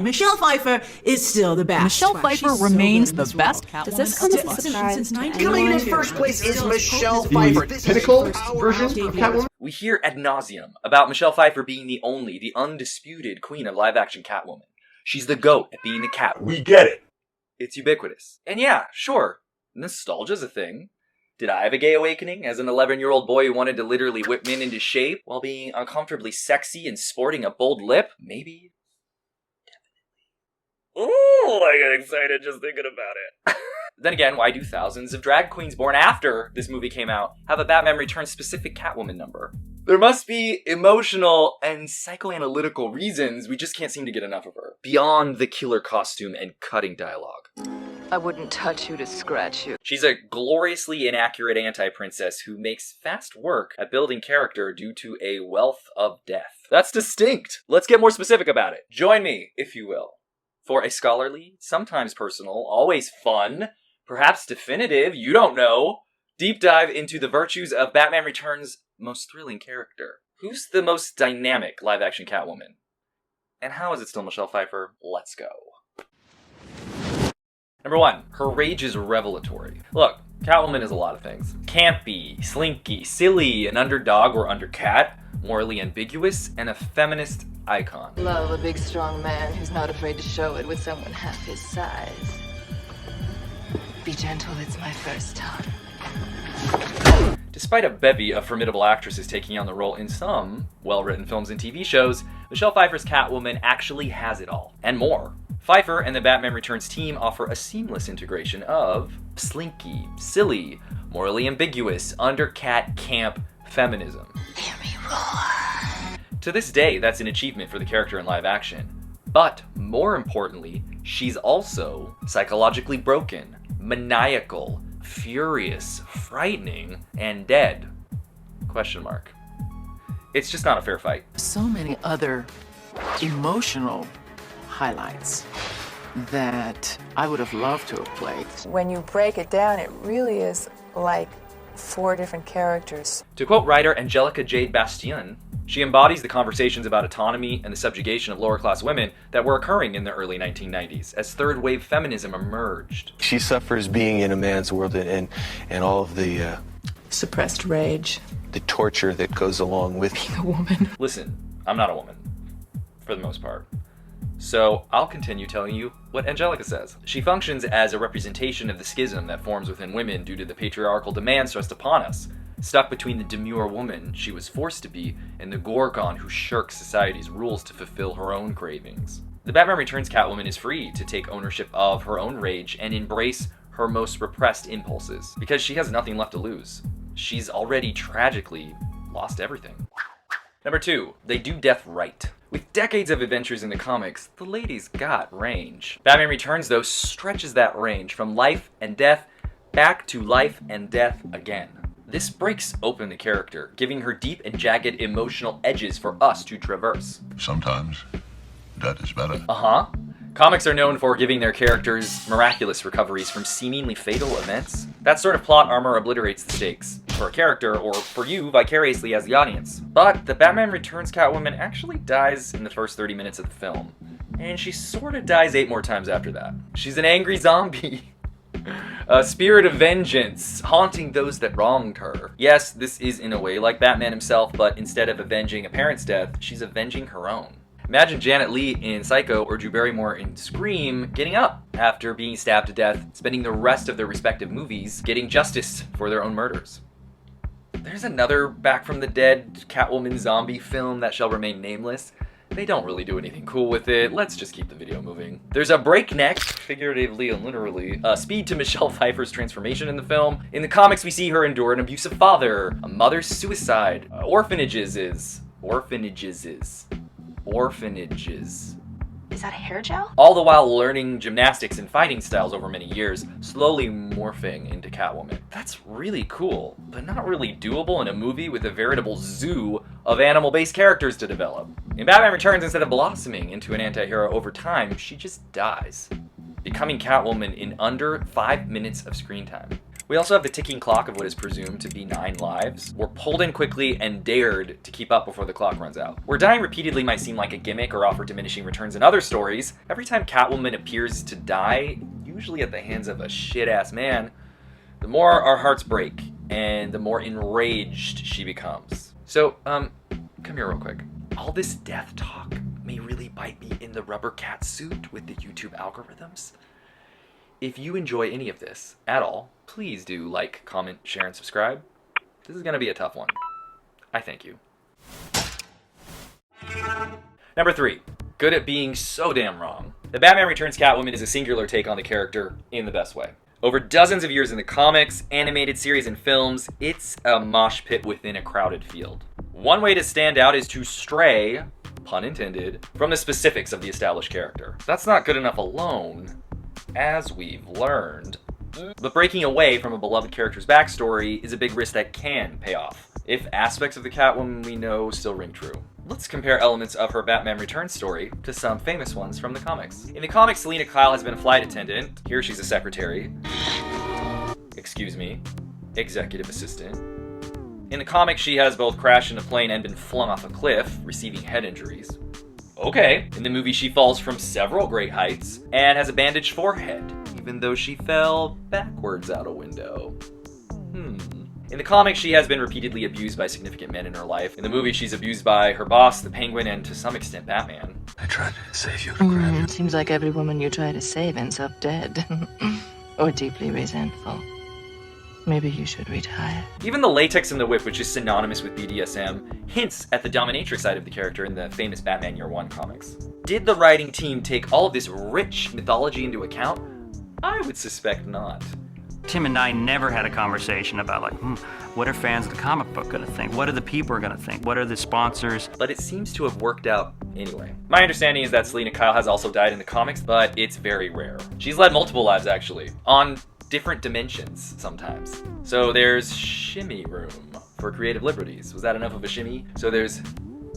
Michelle Pfeiffer is still the best. Michelle Pfeiffer remains the best Catwoman. Does this come as a surprise? Coming in first place is Michelle Pfeiffer. The pinnacle version of Catwoman? We hear ad nauseum about Michelle Pfeiffer being the only, the undisputed queen of live-action Catwoman. She's the GOAT at being the Catwoman. We get it. It's ubiquitous. And yeah, sure, nostalgia's a thing. Did I have a gay awakening as an 11-year-old boy who wanted to literally whip men into shape while being uncomfortably sexy and sporting a bold lip? Maybe. Ooh, I get excited just thinking about it. Then again, why do thousands of drag queens born after this movie came out have a Batman Returns specific Catwoman number? There must be emotional and psychoanalytical reasons we just can't seem to get enough of her, beyond the killer costume and cutting dialogue. I wouldn't touch you to scratch you. She's a gloriously inaccurate anti-princess who makes fast work at building character due to a wealth of death. That's distinct. Let's get more specific about it. Join me, if you will, for a scholarly, sometimes personal, always fun, perhaps definitive, you don't know, deep dive into the virtues of Batman Returns' most thrilling character. Who's the most dynamic live-action Catwoman? And how is it still Michelle Pfeiffer? Let's go. Number 1, her rage is revelatory. Look, Catwoman is a lot of things. Campy, slinky, silly, an underdog or undercat, morally ambiguous, and a feminist icon. Love a big strong man who's not afraid to show it with someone half his size. Be gentle, it's my first time. Despite a bevy of formidable actresses taking on the role in some well-written films and TV shows, Michelle Pfeiffer's Catwoman actually has it all, and more. Pfeiffer and the Batman Returns team offer a seamless integration of slinky, silly, morally ambiguous, undercat, camp, feminism. Hear me roar. To this day, that's an achievement for the character in live action. But, more importantly, she's also psychologically broken, maniacal, furious, frightening, and dead. Question mark. It's just not a fair fight. So many other emotional highlights that I would have loved to have played. When you break it down, it really is like 4 different characters. To quote writer Angelica Jade Bastien, she embodies the conversations about autonomy and the subjugation of lower-class women that were occurring in the early 1990s as third-wave feminism emerged. She suffers being in a man's world and all of the Suppressed rage. the torture that goes along with Being a woman. Listen, I'm not a woman, for the most part. So I'll continue telling you what Angelica says. She functions as a representation of the schism that forms within women due to the patriarchal demands thrust upon us, stuck between the demure woman she was forced to be and the Gorgon who shirks society's rules to fulfill her own cravings. The Batman Returns Catwoman is free to take ownership of her own rage and embrace her most repressed impulses, because she has nothing left to lose. She's already tragically lost everything. Number 2, they do death right. With decades of adventures in the comics, the lady's got range. Batman Returns, though, stretches that range from life and death back to life and death again. This breaks open the character, giving her deep and jagged emotional edges for us to traverse. Sometimes that is better. Comics are known for giving their characters miraculous recoveries from seemingly fatal events. That sort of plot armor obliterates the stakes for a character, or for you vicariously as the audience. But the Batman Returns Catwoman actually dies in the first 30 minutes of the film, and she sort of dies 8 more times after that. She's an angry zombie. A spirit of vengeance, haunting those that wronged her. Yes, this is in a way like Batman himself, but instead of avenging a parent's death, she's avenging her own. Imagine Janet Leigh in Psycho or Drew Barrymore in Scream getting up after being stabbed to death, spending the rest of their respective movies getting justice for their own murders. There's another Back from the Dead Catwoman zombie film that shall remain nameless. They don't really do anything cool with it. Let's just keep the video moving. There's a breakneck, figuratively and literally, speed to Michelle Pfeiffer's transformation in the film. In the comics, we see her endure an abusive father, a mother's suicide, orphanages. Is that a hair gel? All the while learning gymnastics and fighting styles over many years, slowly morphing into Catwoman. That's really cool, but not really doable in a movie with a veritable zoo of animal-based characters to develop. In Batman Returns, instead of blossoming into an anti-hero over time, she just dies, becoming Catwoman in under 5 minutes of screen time. We also have the ticking clock of what is presumed to be 9 lives. We're pulled in quickly and dared to keep up before the clock runs out. Where dying repeatedly might seem like a gimmick or offer diminishing returns in other stories, every time Catwoman appears to die, usually at the hands of a shit-ass man, the more our hearts break and the more enraged she becomes. So, come here real quick. All this death talk may really bite me in the rubber cat suit with the YouTube algorithms. If you enjoy any of this at all, please do like, comment, share, and subscribe. This is gonna be a tough one. I thank you. Number 3, good at being so damn wrong. The Batman Returns Catwoman is a singular take on the character in the best way. Over dozens of years in the comics, animated series, and films, it's a mosh pit within a crowded field. One way to stand out is to stray, pun intended, from the specifics of the established character. That's not good enough alone, as we've learned. But breaking away from a beloved character's backstory is a big risk that can pay off, if aspects of the Catwoman we know still ring true. Let's compare elements of her Batman Returns story to some famous ones from the comics. In the comics, Selina Kyle has been a flight attendant. Here she's a secretary. Executive assistant. In the comics, she has both crashed in a plane and been flung off a cliff, receiving head injuries. Okay. In the movie, she falls from several great heights and has a bandaged forehead, even though she fell backwards out a window. In the comics, she has been repeatedly abused by significant men in her life. In the movie, she's abused by her boss, the Penguin, and to some extent, Batman. I tried to save you to grab you. Seems like every woman you try to save ends up dead. Or deeply resentful. Maybe you should retire. Even the latex in the whip, which is synonymous with BDSM, hints at the dominatrix side of the character in the famous Batman Year One comics. Did the writing team take all of this rich mythology into account? I would suspect not. Tim and I never had a conversation about like, what are fans of the comic book gonna think? What are the people gonna think? What are the sponsors? But it seems to have worked out anyway. My understanding is that Selina Kyle has also died in the comics, but it's very rare. She's led multiple lives actually, on different dimensions sometimes. So there's shimmy room for creative liberties. Was that enough of a shimmy? So there's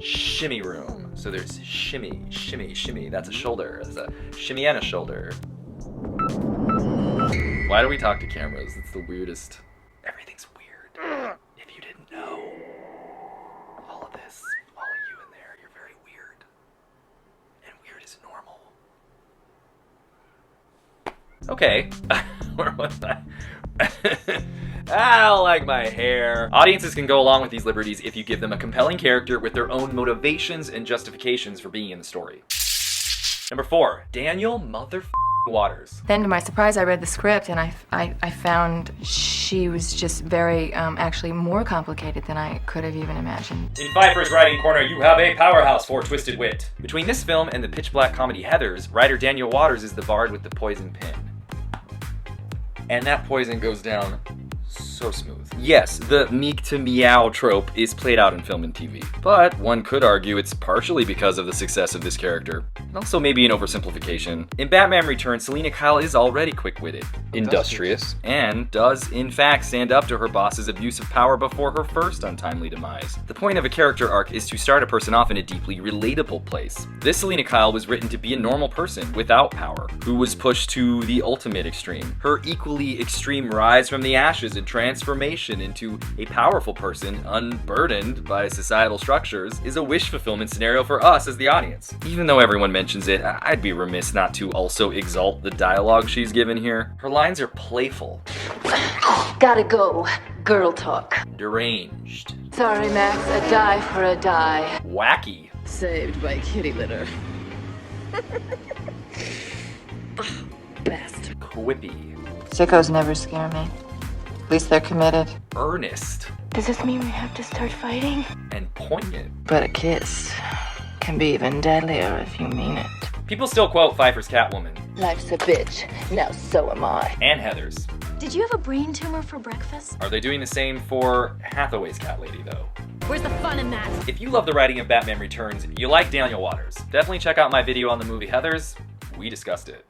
shimmy room. So there's shimmy, shimmy, shimmy. That's a shoulder. That's a shimmy and a shoulder. Why do we talk to cameras? It's the weirdest. Everything's weird. If you didn't know, all of this, all of you in there, you're very weird. And weird is normal. Okay. Where was I? I don't like my hair. Audiences can go along with these liberties if you give them a compelling character with their own motivations and justifications for being in the story. Number 4, Daniel Waters. Then to my surprise, I read the script and I found she was just very, actually more complicated than I could have even imagined. In Pfeiffer's writing corner, you have a powerhouse for twisted wit. Between this film and the pitch black comedy Heathers, writer Daniel Waters is the bard with the poison pen. And that poison goes down so smooth. Yes, the meek to meow trope is played out in film and TV, but one could argue it's partially because of the success of this character, and also maybe an oversimplification. In Batman Returns, Selina Kyle is already quick-witted, industrious, and does in fact stand up to her boss's abuse of power before her first untimely demise. The point of a character arc is to start a person off in a deeply relatable place. This Selina Kyle was written to be a normal person without power, who was pushed to the ultimate extreme. Her equally extreme rise from the ashes and transformation into a powerful person unburdened by societal structures is a wish-fulfillment scenario for us as the audience. Even though everyone mentions it, I'd be remiss not to also exalt the dialogue she's given here. Her lines are playful. Gotta go. Girl talk. Deranged. Sorry, Max. A die for a die. Wacky. Saved by kitty litter. Best. Quippy. Sickos never scare me. At least they're committed. Earnest. Does this mean we have to start fighting? And poignant. But a kiss can be even deadlier if you mean it. People still quote Pfeiffer's Catwoman. Life's a bitch. Now so am I. And Heathers. Did you have a brain tumor for breakfast? Are they doing the same for Hathaway's Cat Lady, though? Where's the fun in that? If you love the writing of Batman Returns, you like Daniel Waters, definitely check out my video on the movie Heathers. We discussed it.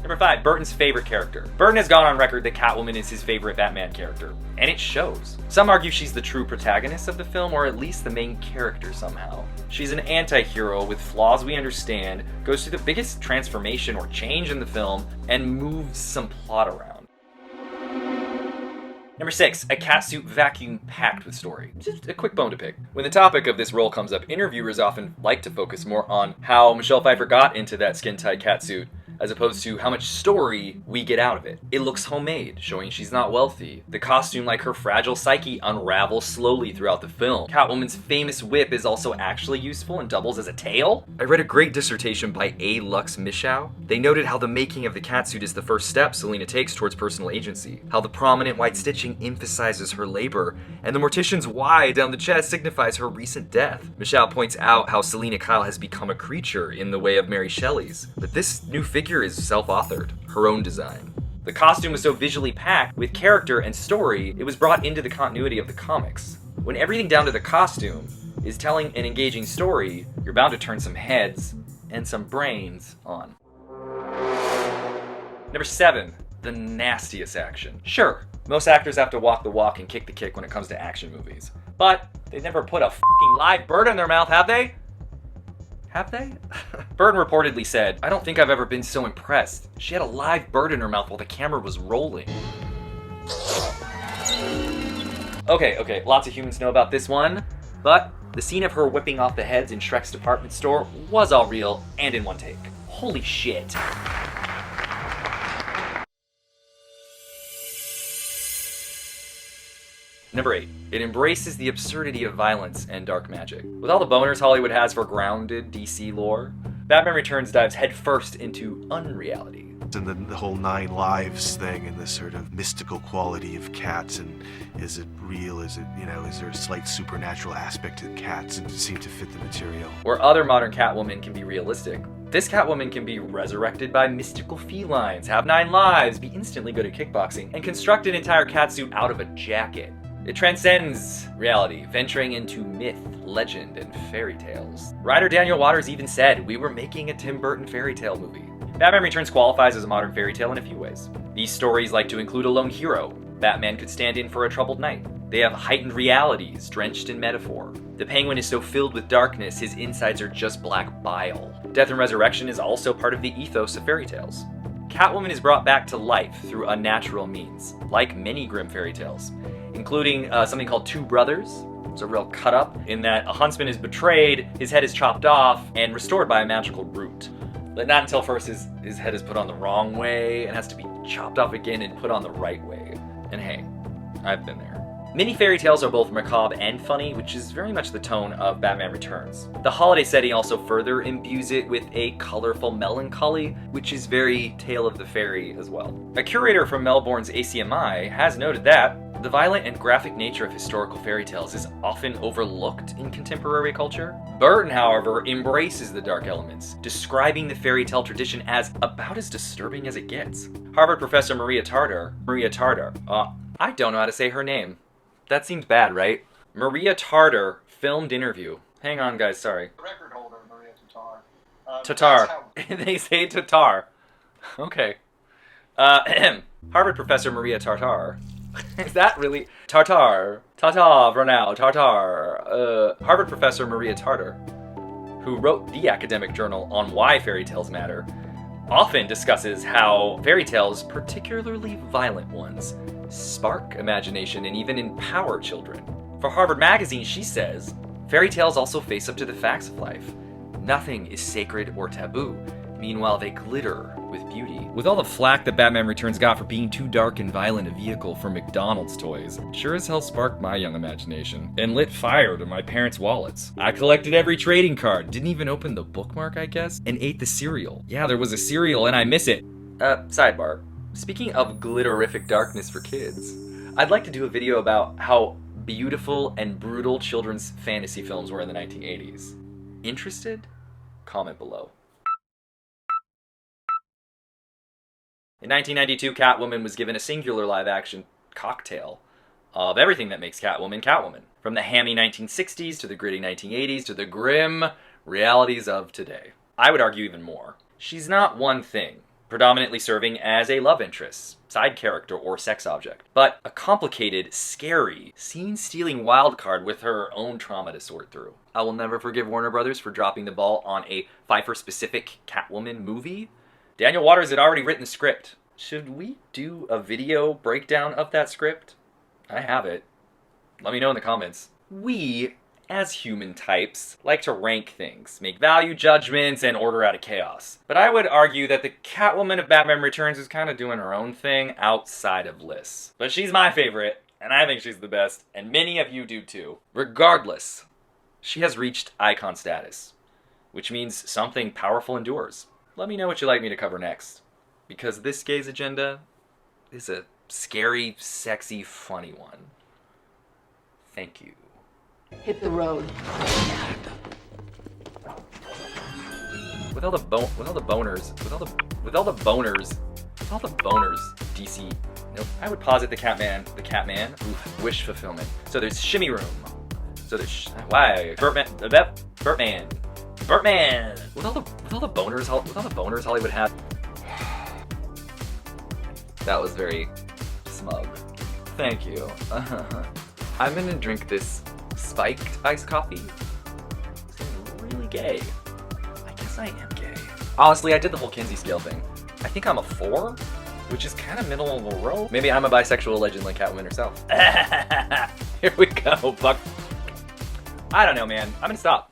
Number 5, Burton's favorite character. Burton has gone on record that Catwoman is his favorite Batman character, and it shows. Some argue she's the true protagonist of the film, or at least the main character somehow. She's an anti-hero with flaws we understand, goes through the biggest transformation or change in the film, and moves some plot around. Number 6, a catsuit vacuum packed with story. Just a quick bone to pick. When the topic of this role comes up, interviewers often like to focus more on how Michelle Pfeiffer got into that skin-tight catsuit, as opposed to how much story we get out of it. It looks homemade, showing she's not wealthy. The costume, like her fragile psyche, unravels slowly throughout the film. Catwoman's famous whip is also actually useful and doubles as a tail. I read a great dissertation by A. Lux Mischow. They noted how the making of the catsuit is the first step Selina takes towards personal agency, how the prominent white stitching emphasizes her labor, and the mortician's Y down the chest signifies her recent death. Mischow points out how Selina Kyle has become a creature in the way of Mary Shelley's, but this new figure is self-authored, her own design. The costume was so visually packed with character and story, it was brought into the continuity of the comics. When everything down to the costume is telling an engaging story, you're bound to turn some heads and some brains on. Number 7, the nastiest action. Sure, most actors have to walk the walk and kick the kick when it comes to action movies, but they've never put a f***ing live bird in their mouth, have they? Have they? Burton reportedly said, "I don't think I've ever been so impressed. She had a live bird in her mouth while the camera was rolling." Okay, lots of humans know about this one, but the scene of her whipping off the heads in Shrek's department store was all real and in one take. Holy shit. Number 8, it embraces the absurdity of violence and dark magic. With all the boners Hollywood has for grounded DC lore, Batman Returns dives headfirst into unreality. And then the whole 9 lives thing and this sort of mystical quality of cats, and is it real, is it, is there a slight supernatural aspect to cats, and it seem to fit the material. Where other modern Catwoman can be realistic, this Catwoman can be resurrected by mystical felines, have 9 lives, be instantly good at kickboxing, and construct an entire catsuit out of a jacket. It transcends reality, venturing into myth, legend, and fairy tales. Writer Daniel Waters even said, "We were making a Tim Burton fairy tale movie." Batman Returns qualifies as a modern fairy tale in a few ways. These stories like to include a lone hero. Batman could stand in for a troubled night. They have heightened realities, drenched in metaphor. The Penguin is so filled with darkness, his insides are just black bile. Death and resurrection is also part of the ethos of fairy tales. Catwoman is brought back to life through unnatural means, like many grim fairy tales, including something called Two Brothers. It's a real cut-up in that a huntsman is betrayed, his head is chopped off, and restored by a magical root. But not until first his head is put on the wrong way and has to be chopped off again and put on the right way. And hey, I've been there. Many fairy tales are both macabre and funny, which is very much the tone of Batman Returns. The holiday setting also further imbues it with a colorful melancholy, which is very Tale of the Fairy as well. A curator from Melbourne's ACMI has noted that the violent and graphic nature of historical fairy tales is often overlooked in contemporary culture. Burton, however, embraces the dark elements, describing the fairy tale tradition as about as disturbing as it gets. Harvard professor Maria Tartar, I don't know how to say her name. That seems bad, right? Maria Tartar filmed interview. Hang on, guys, sorry. Record holder, Maria Tatar. They say Tatar. Okay. Harvard professor Maria Tartar. Is that really? Tartar for now, Tartar. Harvard professor Maria Tartar, who wrote the academic journal on why fairy tales matter, often discusses how fairy tales, particularly violent ones, spark imagination and even empower children. For Harvard Magazine, she says, fairy tales also face up to the facts of life. Nothing is sacred or taboo. Meanwhile, they glitter with beauty. With all the flack that Batman Returns got for being too dark and violent a vehicle for McDonald's toys, sure as hell sparked my young imagination and lit fire to my parents' wallets. I collected every trading card, didn't even open the bookmark, I guess, and ate the cereal. Yeah, there was a cereal and I miss it. Sidebar. Speaking of glitterific darkness for kids, I'd like to do a video about how beautiful and brutal children's fantasy films were in the 1980s. Interested? Comment below. In 1992, Catwoman was given a singular live-action cocktail of everything that makes Catwoman Catwoman. From the hammy 1960s to the gritty 1980s to the grim realities of today. I would argue even more. She's not one thing, predominantly serving as a love interest, side character, or sex object, but a complicated, scary, scene-stealing wildcard with her own trauma to sort through. I will never forgive Warner Brothers for dropping the ball on a Pfeiffer-specific Catwoman movie. Daniel Waters had already written the script. Should we do a video breakdown of that script? I have it. Let me know in the comments. We, as human types, like to rank things, make value judgments, and order out of chaos. But I would argue that the Catwoman of Batman Returns is kind of doing her own thing outside of lists. But she's my favorite, and I think she's the best, and many of you do too. Regardless, she has reached icon status, which means something powerful endures. Let me know what you'd like me to cover next, because this gay's agenda is a scary, sexy, funny one. Thank you. Hit the road. With all the boners, DC. Nope. I would posit the Catman. Oof, wish fulfillment. So there's Shimmy Room. So there's Burtman. With all the boners Hollywood had. That was very smug. Thank you. I'm gonna drink this spiked iced coffee. Seems really gay. I guess I am gay. Honestly, I did the whole Kinsey scale thing. I think I'm a 4, which is kind of middle of the road. Maybe I'm a bisexual legend like Catwoman herself. Here we go, Buck. I don't know, man. I'm gonna stop.